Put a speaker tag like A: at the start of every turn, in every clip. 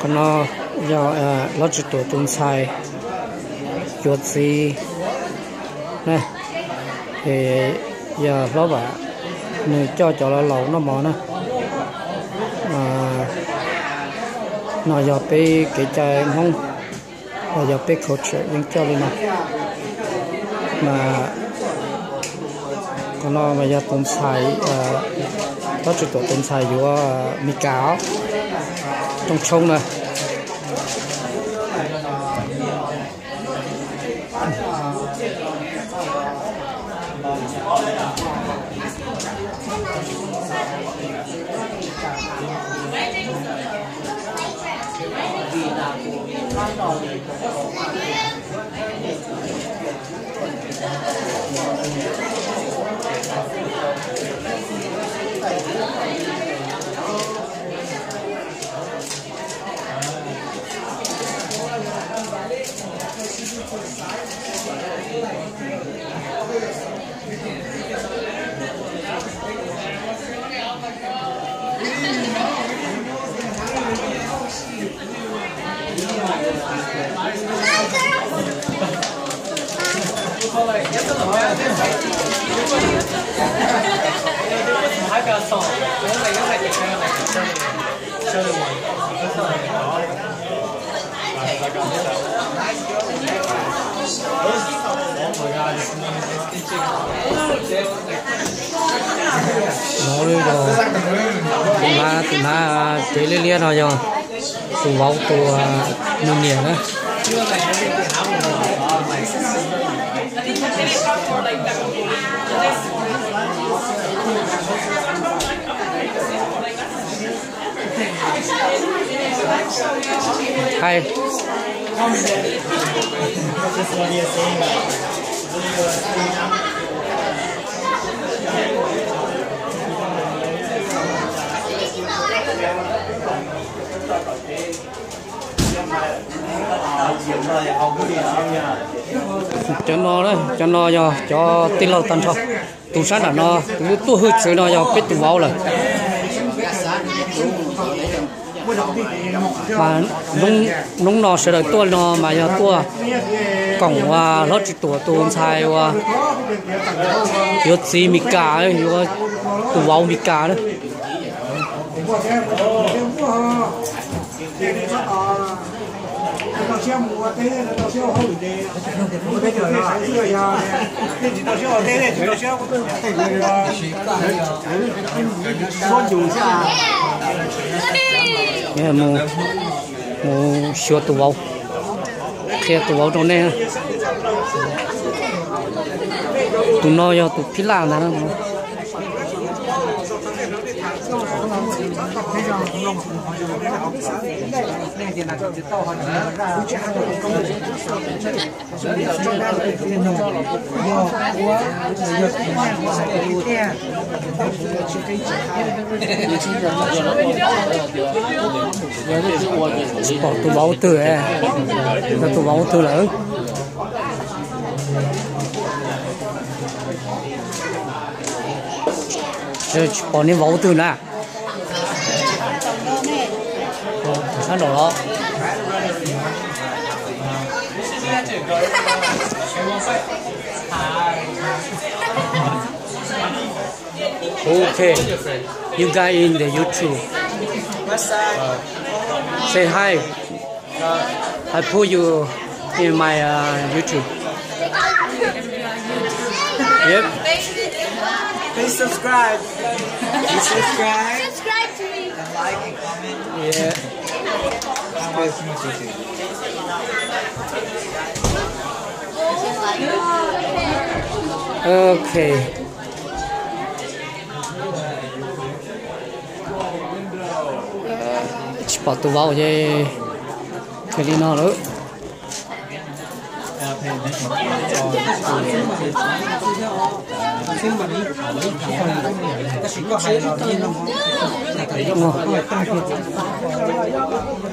A: còn nó do nó chỉ tổ tuần sai chuột gì này thì giờ nó bảo người cho nó lẩu nó mò nó mà nó giờ bị cái trái không nó giờ bị khẩu chuyện những cho lên này mà còn nó bây giờ tuần sai nó chỉ tổ tuần sai vô mì cáo trong trông này nó đi rồi mà chế liên liên rồi rồi tụ vong tụ nương nhẹ đó hay cho nó cho tin lâu tan thôi tụ sát là nó tụ hư sữa nó cho biết tụ vào rồi mà nung nó sẽ đợi tua nó mà giờ tua cổng và lót chỉ tua sai và yếu gì mì cá ấy yếu tụ vào mì cá đấy nghe mù xua tụ vào kia tụ vào trong này tụ nó do tụ phi lang đó tụ báo từ là tụ báo từ lớn còn những báo từ nè ăn đồ đó okay you guys in the YouTube say hi I put you in my YouTube yep
B: please subscribe
C: Subscribe to me.
B: and like and comment.
A: yeah okay chỉ bảo tụ vào vậy cái đi nó nữa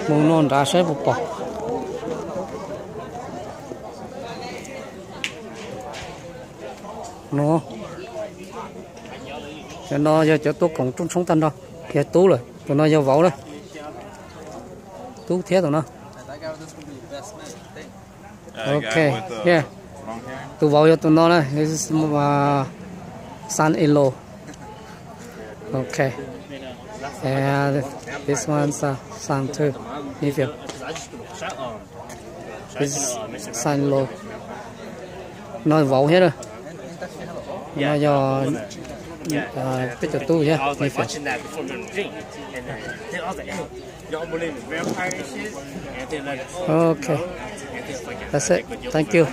A: muốn non ra sẽ bột bò nó cho nó giờ cho tôi cũng trong sống tân đâu kia tú rồi tụi nó giờ vỗ đấy tú thế rồi nó.
B: That guy with this would be the best man, I think.
A: Okay,
C: Guy with the
A: yeah.
C: long hair.
A: Tụi vào cho tụi nó này. This is son-in-law. Okay. And this one's son too. Nephew. This is son-in-law. Nó vào hết rồi. Nó do cái chỗ tu nhá.
D: I was like watching that before the drink, and then I was like, hey, y'all believe in vampire and shit? And they're like, oh,
A: Okay.
D: no. And they're like,
A: That's it. Thank you.